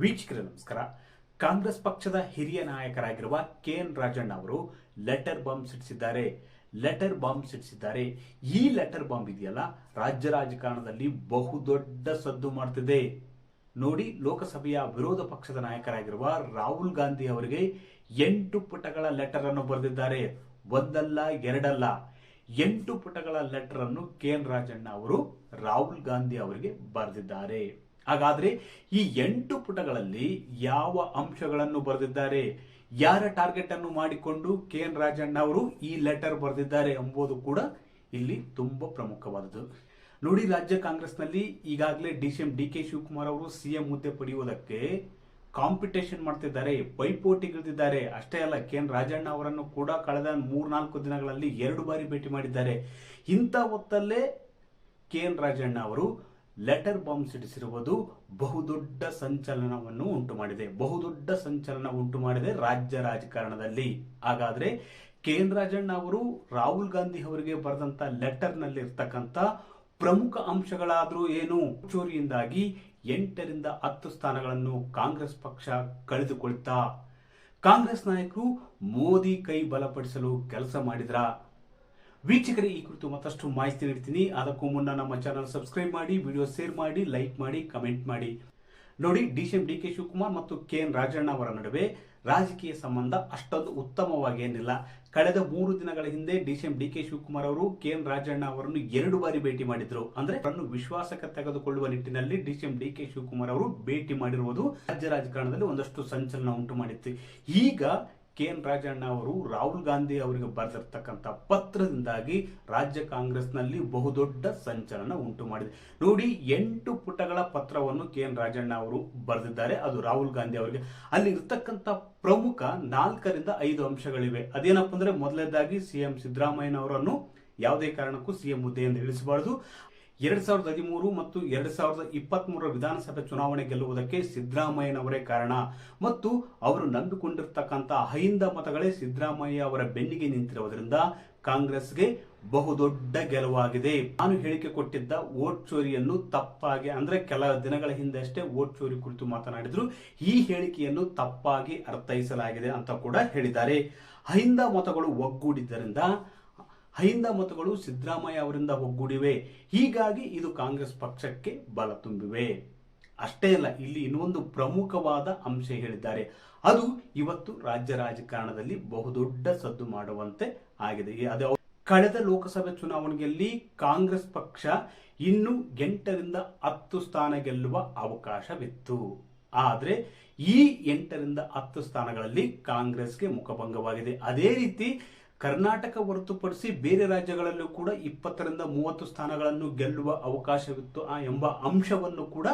ವೀಕ್ಷಕರೇ ನಮಸ್ಕಾರ. ಕಾಂಗ್ರೆಸ್ ಪಕ್ಷದ ಹಿರಿಯ ನಾಯಕರಾಗಿರುವ KN ರಾಜಣ್ಣ ಅವರು ಲೆಟರ್ ಬಾಂಬ್ ಸಿಡಿಸಿದ್ದಾರೆ. ಈ ಲೆಟರ್ ಬಾಂಬ್ ಇದೆಯಲ್ಲ, ರಾಜ್ಯ ರಾಜಕಾರಣದಲ್ಲಿ ಬಹುದೊಡ್ಡ ಸದ್ದು ಮಾಡ್ತಿದೆ. ನೋಡಿ, ಲೋಕಸಭೆಯ ವಿರೋಧ ಪಕ್ಷದ ನಾಯಕರಾಗಿರುವ ರಾಹುಲ್ ಗಾಂಧಿ ಅವರಿಗೆ 8 ಪುಟಗಳ ಲೆಟರ್ ಅನ್ನು ಬರೆದಿದ್ದಾರೆ. ಒಂದಲ್ಲ ಎರಡಲ್ಲ, 8 ಪುಟಗಳ ಲೆಟರ್ ಅನ್ನು KN ರಾಜಣ್ಣ ಅವರು ರಾಹುಲ್ ಗಾಂಧಿ ಅವರಿಗೆ ಬರೆದಿದ್ದಾರೆ. ಹಾಗಾದ್ರೆ ಈ 8 ಪುಟಗಳಲ್ಲಿ ಯಾವ ಅಂಶಗಳನ್ನು ಬರೆದಿದ್ದಾರೆ, ಯಾರ ಟಾರ್ಗೆಟ್ ಅನ್ನು ಮಾಡಿಕೊಂಡು KN ರಾಜಣ್ಣ ಅವರು ಈ ಲೆಟರ್ ಬರೆದಿದ್ದಾರೆ ಎಂಬುದು ಕೂಡ ಇಲ್ಲಿ ತುಂಬಾ ಪ್ರಮುಖವಾದದ್ದು. ನೋಡಿ, ರಾಜ್ಯ ಕಾಂಗ್ರೆಸ್ನಲ್ಲಿ ಈಗಾಗಲೇ DCM DK ಶಿವಕುಮಾರ್ ಅವರು CM ಹುದ್ದೆ ಪಡೆಯುವುದಕ್ಕೆ ಕಾಂಪಿಟೇಷನ್ ಮಾಡ್ತಿದ್ದಾರೆ, ಪೈಪೋಟಿಗಿಳಿದಿದ್ದಾರೆ. ಅಷ್ಟೇ ಅಲ್ಲ, KN ರಾಜಣ್ಣ ಅವರನ್ನು ಕೂಡ ಕಳೆದ 3-4 ದಿನಗಳಲ್ಲಿ 2 ಬಾರಿ ಭೇಟಿ ಮಾಡಿದ್ದಾರೆ. ಇಂಥ ಹೊತ್ತಲ್ಲೇ KN ರಾಜಣ್ಣ ಅವರು ಲೆಟರ್ ಬಾಂಬ್ ಸಿಡಿಸಿರುವುದು ಬಹುದೊಡ್ಡ ಸಂಚಲನವನ್ನು ಉಂಟು ಮಾಡಿದೆ ರಾಜ್ಯ ರಾಜಕಾರಣದಲ್ಲಿ. ಹಾಗಾದ್ರೆ KN ರಾಜಣ್ಣ ಅವರು ರಾಹುಲ್ ಗಾಂಧಿ ಅವರಿಗೆ ಬರೆದಂತ ಲೆಟರ್ ನಲ್ಲಿ ಇರ್ತಕ್ಕಂಥ ಪ್ರಮುಖ ಅಂಶಗಳಾದ್ರೂ ಏನು? ಚೋರಿಯಿಂದಾಗಿ 8ರಿಂದ 10 ಸ್ಥಾನಗಳನ್ನು ಕಾಂಗ್ರೆಸ್ ಪಕ್ಷ ಕಳೆದುಕೊಳ್ತಾ ಕಾಂಗ್ರೆಸ್ ನಾಯಕರು ಮೋದಿ ಕೈ ಬಲಪಡಿಸಲು ಕೆಲಸ ಮಾಡಿದ್ರ? ವೀಕ್ಷಕರೇ, ಈ ಕುರಿತು ಮತ್ತಷ್ಟು ಮಾಹಿತಿ ನೀಡ್ತೀನಿ. ಅದಕ್ಕೂ ಮುನ್ನ ನಮ್ಮ ಚಾನಲ್ ಸಬ್ಸ್ಕ್ರೈಬ್ ಮಾಡಿ, ವಿಡಿಯೋ ಶೇರ್ ಮಾಡಿ, ಲೈಕ್ ಮಾಡಿ, ಕಮೆಂಟ್ ಮಾಡಿ. ನೋಡಿ, DCM DK ಶಿವಕುಮಾರ್ ಮತ್ತು KN ರಾಜಣ್ಣ ಅವರ ನಡುವೆ ರಾಜಕೀಯ ಸಂಬಂಧ ಅಷ್ಟೊಂದು ಉತ್ತಮವಾಗಿ ಏನಿಲ್ಲ. ಕಳೆದ 3 ದಿನಗಳ ಹಿಂದೆ DCM DK ಶಿವಕುಮಾರ್ ಅವರು KN ರಾಜಣ್ಣ ಅವರನ್ನು 2 ಬಾರಿ ಭೇಟಿ ಮಾಡಿದ್ರು. ಅಂದ್ರೆ ಅವರನ್ನು ವಿಶ್ವಾಸಕ್ಕೆ ತೆಗೆದುಕೊಳ್ಳುವ ನಿಟ್ಟಿನಲ್ಲಿ DCM DK ಶಿವಕುಮಾರ್ ಅವರು ಭೇಟಿ ಮಾಡಿರುವುದು ರಾಜ್ಯ ರಾಜಕಾರಣದಲ್ಲಿ ಒಂದಷ್ಟು ಸಂಚಲನ ಉಂಟು ಮಾಡಿತ್ತು. ಈಗ KN ರಾಜಣ್ಣ ಅವರು ರಾಹುಲ್ ಗಾಂಧಿ ಅವರಿಗೆ ಬರೆದಿರ್ತಕ್ಕಂಥ ಪತ್ರದಿಂದಾಗಿ ರಾಜ್ಯ ಕಾಂಗ್ರೆಸ್ನಲ್ಲಿ ಬಹುದೊಡ್ಡ ಸಂಚಲನ ಉಂಟು ಮಾಡಿದೆ. ನೋಡಿ, 8 ಪುಟಗಳ ಪತ್ರವನ್ನು KN ರಾಜಣ್ಣ ಅವರು ಬರೆದಿದ್ದಾರೆ, ಅದು ರಾಹುಲ್ ಗಾಂಧಿ ಅವರಿಗೆ. ಅಲ್ಲಿ ಇರ್ತಕ್ಕಂಥ ಪ್ರಮುಖ 4ರಿಂದ 5 ಅಂಶಗಳಿವೆ. ಅದೇನಪ್ಪ ಅಂದ್ರೆ, ಮೊದಲನೇದಾಗಿ CM ಸಿದ್ದರಾಮಯ್ಯ ಅವರನ್ನು ಯಾವುದೇ ಕಾರಣಕ್ಕೂ CM ಹುದ್ದೆಯಿಂದ ಇಳಿಸಬಾರದು. 2013 ಮತ್ತು 2023 ವಿಧಾನಸಭೆ ಚುನಾವಣೆ ಗೆಲ್ಲುವುದಕ್ಕೆ ಸಿದ್ದರಾಮಯ್ಯನವರೇ ಕಾರಣ ಮತ್ತು ಅವರು ನಂಬಿಕೊಂಡಿರ್ತಕ್ಕಂಥ ಅಹಿಂದ ಮತಗಳೇ ಸಿದ್ದರಾಮಯ್ಯ ಅವರ ಬೆನ್ನಿಗೆ ನಿಂತಿರುವುದರಿಂದ ಕಾಂಗ್ರೆಸ್ಗೆ ಬಹುದೊಡ್ಡ ಗೆಲುವಾಗಿದೆ. ನಾನು ಹೇಳಿಕೆ ಕೊಟ್ಟಿದ್ದ ವೋಟ್ ಚೋರಿಯನ್ನು ತಪ್ಪಾಗಿ, ಅಂದ್ರೆ ಕೆಲ ದಿನಗಳ ಹಿಂದೆ ಅಷ್ಟೇ ವೋಟ್ ಚೋರಿ ಕುರಿತು ಮಾತನಾಡಿದ್ರು, ಈ ಹೇಳಿಕೆಯನ್ನು ತಪ್ಪಾಗಿ ಅರ್ಥೈಸಲಾಗಿದೆ ಅಂತ ಕೂಡ ಹೇಳಿದ್ದಾರೆ. ಅಹಿಂದ ಮತಗಳು ಒಗ್ಗೂಡಿದ್ದರಿಂದ ಅಹಿಂದ ಮತಗಳು ಸಿದ್ದರಾಮಯ್ಯ ಅವರಿಂದ ಒಗ್ಗೂಡಿವೆ, ಹೀಗಾಗಿ ಇದು ಕಾಂಗ್ರೆಸ್ ಪಕ್ಷಕ್ಕೆ ಬಲ ತುಂಬಿವೆ. ಅಷ್ಟೇ ಅಲ್ಲ, ಇಲ್ಲಿ ಇನ್ನೊಂದು ಪ್ರಮುಖವಾದ ಅಂಶ ಹೇಳಿದ್ದಾರೆ. ಅದು ಇವತ್ತು ರಾಜ್ಯ ರಾಜಕಾರಣದಲ್ಲಿ ಬಹುದೊಡ್ಡ ಸದ್ದು ಮಾಡುವಂತೆ ಆಗಿದೆ. ಅದು ಕಳೆದ ಲೋಕಸಭೆ ಚುನಾವಣೆಯಲ್ಲಿ ಕಾಂಗ್ರೆಸ್ ಪಕ್ಷ ಇನ್ನು 8ರಿಂದ 10 ಸ್ಥಾನ ಗೆಲ್ಲುವ ಅವಕಾಶವಿತ್ತು. ಆದ್ರೆ ಈ 8ರಿಂದ 10 ಸ್ಥಾನಗಳಲ್ಲಿ ಕಾಂಗ್ರೆಸ್ಗೆ ಮುಖಭಂಗವಾಗಿದೆ. ಅದೇ ರೀತಿ ಕರ್ನಾಟಕ ಹೊರತುಪಡಿಸಿ ಬೇರೆ ರಾಜ್ಯಗಳಲ್ಲೂ ಕೂಡ 20ರಿಂದ 30 ಸ್ಥಾನಗಳನ್ನು ಗೆಲ್ಲುವ ಅವಕಾಶವಿತ್ತು ಎಂಬ ಅಂಶವನ್ನು ಕೂಡ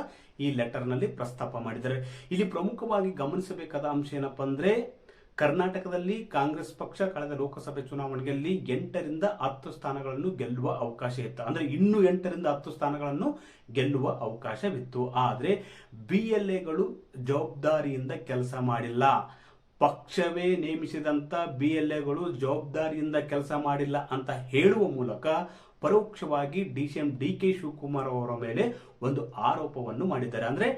ಈ ಲೆಟರ್ ನಲ್ಲಿ ಪ್ರಸ್ತಾಪ ಮಾಡಿದ್ದಾರೆ. ಇಲ್ಲಿ ಪ್ರಮುಖವಾಗಿ ಗಮನಿಸಬೇಕಾದ ಅಂಶ ಏನಪ್ಪಾ ಅಂದ್ರೆ, ಕರ್ನಾಟಕದಲ್ಲಿ ಕಾಂಗ್ರೆಸ್ ಪಕ್ಷ ಕಳೆದ ಲೋಕಸಭೆ ಚುನಾವಣೆಯಲ್ಲಿ 8ರಿಂದ 10 ಸ್ಥಾನಗಳನ್ನು ಗೆಲ್ಲುವ ಅವಕಾಶ ಇತ್ತು. ಅಂದ್ರೆ ಇನ್ನು 8ರಿಂದ 10 ಸ್ಥಾನಗಳನ್ನು ಗೆಲ್ಲುವ ಅವಕಾಶವಿತ್ತು. ಆದ್ರೆ BLAಗಳು ಜವಾಬ್ದಾರಿಯಿಂದ ಕೆಲಸ ಮಾಡಿಲ್ಲ. ಪಕ್ಷವೇ ನೇಮಿಸಿದಂತ BLAಗಳು ಜವಾಬ್ದಾರಿಯಿಂದ ಕೆಲಸ ಮಾಡಿಲ್ಲ ಅಂತ ಹೇಳುವ ಮೂಲಕ ಪರೋಕ್ಷವಾಗಿ DCM DK ಶಿವಕುಮಾರ್ ಅವರ ಮೇಲೆ ಒಂದು ಆರೋಪವನ್ನು ಮಾಡಿದ್ದಾರೆ. ಅಂದ್ರೆ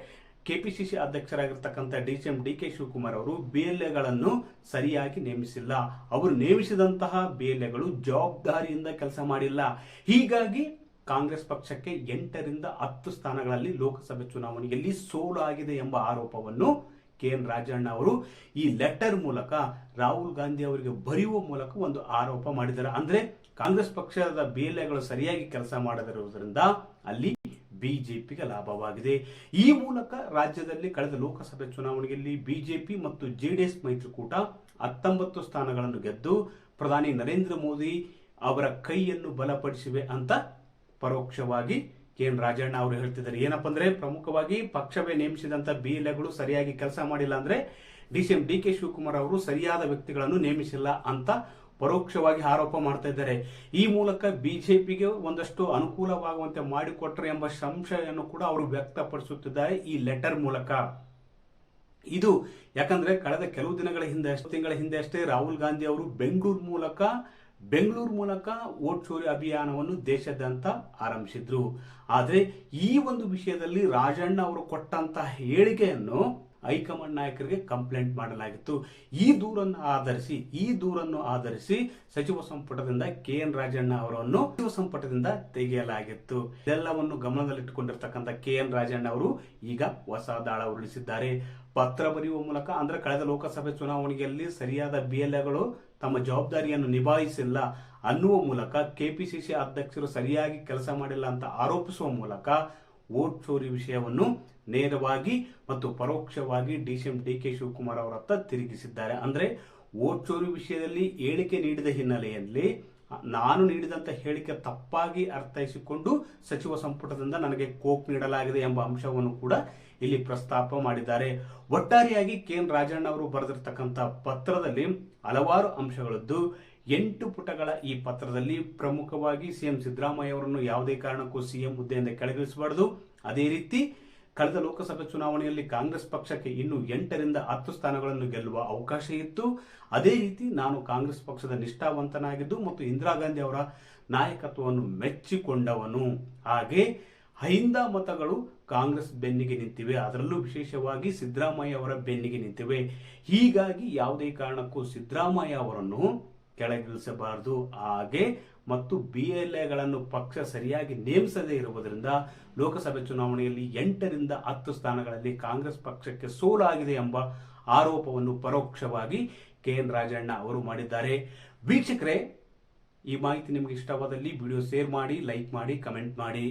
KPCC ಅಧ್ಯಕ್ಷರಾಗಿರ್ತಕ್ಕಂಥ DCM DK ಶಿವಕುಮಾರ್ ಅವರು BLAಗಳನ್ನು ಸರಿಯಾಗಿ ನೇಮಿಸಿಲ್ಲ, ಅವರು ನೇಮಿಸಿದಂತಹ BLAಗಳು ಜವಾಬ್ದಾರಿಯಿಂದ ಕೆಲಸ ಮಾಡಿಲ್ಲ, ಹೀಗಾಗಿ ಕಾಂಗ್ರೆಸ್ ಪಕ್ಷಕ್ಕೆ 8ರಿಂದ 10 ಸ್ಥಾನಗಳಲ್ಲಿ ಲೋಕಸಭೆ ಚುನಾವಣೆಯಲ್ಲಿ ಸೋಲು ಆಗಿದೆ ಎಂಬ ಆರೋಪವನ್ನು KN ರಾಜಣ್ಣ ಅವರು ಈ ಲೆಟರ್ ಮೂಲಕ ರಾಹುಲ್ ಗಾಂಧಿ ಅವರಿಗೆ ಬರೆಯುವ ಮೂಲಕ ಒಂದು ಆರೋಪ ಮಾಡಿದ್ದಾರೆ. ಅಂದ್ರೆ ಕಾಂಗ್ರೆಸ್ ಪಕ್ಷದ BLAಗಳು ಸರಿಯಾಗಿ ಕೆಲಸ ಮಾಡದಿರುವುದರಿಂದ ಅಲ್ಲಿ ಬಿಜೆಪಿಗೆ ಲಾಭವಾಗಿದೆ. ಈ ಮೂಲಕ ರಾಜ್ಯದಲ್ಲಿ ಕಳೆದ ಲೋಕಸಭೆ ಚುನಾವಣೆಯಲ್ಲಿ ಬಿಜೆಪಿ ಮತ್ತು JDS ಮೈತ್ರಿಕೂಟ 19 ಸ್ಥಾನಗಳನ್ನು ಗೆದ್ದು ಪ್ರಧಾನಿ ನರೇಂದ್ರ ಮೋದಿ ಅವರ ಕೈಯನ್ನು ಬಲಪಡಿಸಿವೆ ಅಂತ ಪರೋಕ್ಷವಾಗಿ KN ರಾಜಣ್ಣ ಅವರು ಹೇಳ್ತಿದ್ದಾರೆ. ಏನಪ್ಪಾ ಅಂದ್ರೆ, ಪ್ರಮುಖವಾಗಿ ಪಕ್ಷವೇ ನೇಮಿಸಿದಂತ BLAಗಳು ಸರಿಯಾಗಿ ಕೆಲಸ ಮಾಡಿಲ್ಲ, ಅಂದ್ರೆ DCM DK ಶಿವಕುಮಾರ್ ಅವರು ಸರಿಯಾದ ವ್ಯಕ್ತಿಗಳನ್ನು ನೇಮಿಸಿಲ್ಲ ಅಂತ ಪರೋಕ್ಷವಾಗಿ ಆರೋಪ ಮಾಡ್ತಾ ಇದ್ದಾರೆ. ಈ ಮೂಲಕ ಬಿಜೆಪಿಗೆ ಒಂದಷ್ಟು ಅನುಕೂಲವಾಗುವಂತೆ ಮಾಡಿಕೊಟ್ರೆ ಎಂಬ ಸಂಶಯವನ್ನು ಕೂಡ ಅವರು ವ್ಯಕ್ತಪಡಿಸುತ್ತಿದ್ದಾರೆ ಈ ಲೆಟರ್ ಮೂಲಕ. ಇದು ಯಾಕಂದ್ರೆ ಕಳೆದ ಕೆಲವು ತಿಂಗಳ ಹಿಂದೆ ಅಷ್ಟೇ ರಾಹುಲ್ ಗಾಂಧಿ ಅವರು ಬೆಂಗಳೂರು ಮೂಲಕ ವೋಟ್ ಚೋರಿ ಅಭಿಯಾನವನ್ನು ದೇಶಾದ್ಯಂತ ಆರಂಭಿಸಿದ್ರು. ಆದರೆ ಈ ಒಂದು ವಿಷಯದಲ್ಲಿ ರಾಜಣ್ಣ ಅವರು ಕೊಟ್ಟಂತಹ ಹೇಳಿಕೆಯನ್ನು ಹೈಕಮಾಂಡ್ ನಾಯಕರಿಗೆ ಕಂಪ್ಲೇಂಟ್ ಮಾಡಲಾಗಿತ್ತು. ಈ ದೂರನ್ನು ಆಧರಿಸಿ ಸಚಿವ ಸಂಪುಟದಿಂದ KN ರಾಜಣ್ಣ ಅವರನ್ನು ಸಚಿವ ಸಂಪುಟದಿಂದ ತೆಗೆಯಲಾಗಿತ್ತು. ಇದೆಲ್ಲವನ್ನು ಗಮನದಲ್ಲಿಟ್ಟುಕೊಂಡಿರ್ತಕ್ಕಂಥ KN ರಾಜಣ್ಣ ಅವರು ಈಗ ಹೊಸ ದಾಳ ಉರುಳಿಸಿದ್ದಾರೆ. ಪತ್ರ ಬರೆಯುವ ಮೂಲಕ ಅಂದ್ರೆ ಕಳೆದ ಲೋಕಸಭೆ ಚುನಾವಣೆಯಲ್ಲಿ ಸರಿಯಾದ BLAಗಳು ತಮ್ಮ ಜವಾಬ್ದಾರಿಯನ್ನು ನಿಭಾಯಿಸಿಲ್ಲ ಅನ್ನುವ ಮೂಲಕ ಕೆಪಿಸಿಸಿ ಅಧ್ಯಕ್ಷರು ಸರಿಯಾಗಿ ಕೆಲಸ ಮಾಡಿಲ್ಲ ಅಂತ ಆರೋಪಿಸುವ ಮೂಲಕ ವೋಟ್ ಚೋರಿ ವಿಷಯವನ್ನು ನೇರವಾಗಿ ಮತ್ತು ಪರೋಕ್ಷವಾಗಿ DCM DK ಶಿವಕುಮಾರ್ ಅವರತ್ತ ತಿರುಗಿಸಿದ್ದಾರೆ. ಅಂದ್ರೆ ವೋಟ್ ಚೋರಿ ವಿಷಯದಲ್ಲಿ ಹೇಳಿಕೆ ನೀಡಿದ ಹಿನ್ನೆಲೆಯಲ್ಲಿ ನಾನು ನೀಡಿದಂತ ಹೇಳಿಕೆ ತಪ್ಪಾಗಿ ಅರ್ಥೈಸಿಕೊಂಡು ಸಚಿವ ಸಂಪುಟದಿಂದ ನನಗೆ ಕೋಕ್ ನೀಡಲಾಗಿದೆ ಎಂಬ ಅಂಶವನ್ನು ಕೂಡ ಇಲ್ಲಿ ಪ್ರಸ್ತಾಪ ಮಾಡಿದ್ದಾರೆ. ಒಟ್ಟಾರೆಯಾಗಿ KN ರಾಜಣ್ಣ ಅವರು ಬರೆದಿರ್ತಕ್ಕಂಥ ಪತ್ರದಲ್ಲಿ ಹಲವಾರು ಅಂಶಗಳದ್ದು. 8 ಪುಟಗಳ ಈ ಪತ್ರದಲ್ಲಿ ಪ್ರಮುಖವಾಗಿ CM ಸಿದ್ದರಾಮಯ್ಯ ಅವರನ್ನು ಯಾವುದೇ ಕಾರಣಕ್ಕೂ CM ಹುದ್ದೆಯಿಂದ ಕೆಳಗಿಳಿಸಬಾರದು. ಅದೇ ರೀತಿ ಕಳೆದ ಲೋಕಸಭೆ ಚುನಾವಣೆಯಲ್ಲಿ ಕಾಂಗ್ರೆಸ್ ಪಕ್ಷಕ್ಕೆ ಇನ್ನು 8 ರಿಂದ 10 ಸ್ಥಾನಗಳನ್ನು ಗೆಲ್ಲುವ ಅವಕಾಶ ಇತ್ತು. ಅದೇ ರೀತಿ ನಾನು ಕಾಂಗ್ರೆಸ್ ಪಕ್ಷದ ನಿಷ್ಠಾವಂತನಾಗಿದ್ದು ಮತ್ತು ಇಂದಿರಾ ಗಾಂಧಿ ಅವರ ನಾಯಕತ್ವವನ್ನು ಮೆಚ್ಚಿಕೊಂಡವನು. ಹಾಗೆ ಅಹಿಂದ ಮತಗಳು ಕಾಂಗ್ರೆಸ್ ಬೆನ್ನಿಗೆ ನಿಂತಿವೆ, ಅದರಲ್ಲೂ ವಿಶೇಷವಾಗಿ ಸಿದ್ದರಾಮಯ್ಯ ಅವರ ಬೆನ್ನಿಗೆ ನಿಂತಿವೆ. ಹೀಗಾಗಿ ಯಾವುದೇ ಕಾರಣಕ್ಕೂ ಸಿದ್ದರಾಮಯ್ಯ ಅವರನ್ನು ಕೆಳಗಿಳಿಸಬಾರದು. ಹಾಗೆ ಮತ್ತು BLAಗಳನ್ನು ಪಕ್ಷ ಸರಿಯಾಗಿ ನೇಮಿಸದೇ ಇರುವುದರಿಂದ ಲೋಕಸಭೆ ಚುನಾವಣೆಯಲ್ಲಿ 8 ರಿಂದ 10 ಸ್ಥಾನಗಳಲ್ಲಿ ಕಾಂಗ್ರೆಸ್ ಪಕ್ಷಕ್ಕೆ ಸೋಲಾಗಿದೆ ಎಂಬ ಆರೋಪವನ್ನು ಪರೋಕ್ಷವಾಗಿ KN ರಾಜಣ್ಣ ಅವರು ಮಾಡಿದ್ದಾರೆ. ವೀಕ್ಷಕರೇ, ಈ ಮಾಹಿತಿ ನಿಮಗೆ ಇಷ್ಟವಾದಲ್ಲಿ ವಿಡಿಯೋ ಶೇರ್ ಮಾಡಿ, ಲೈಕ್ ಮಾಡಿ, ಕಮೆಂಟ್ ಮಾಡಿ.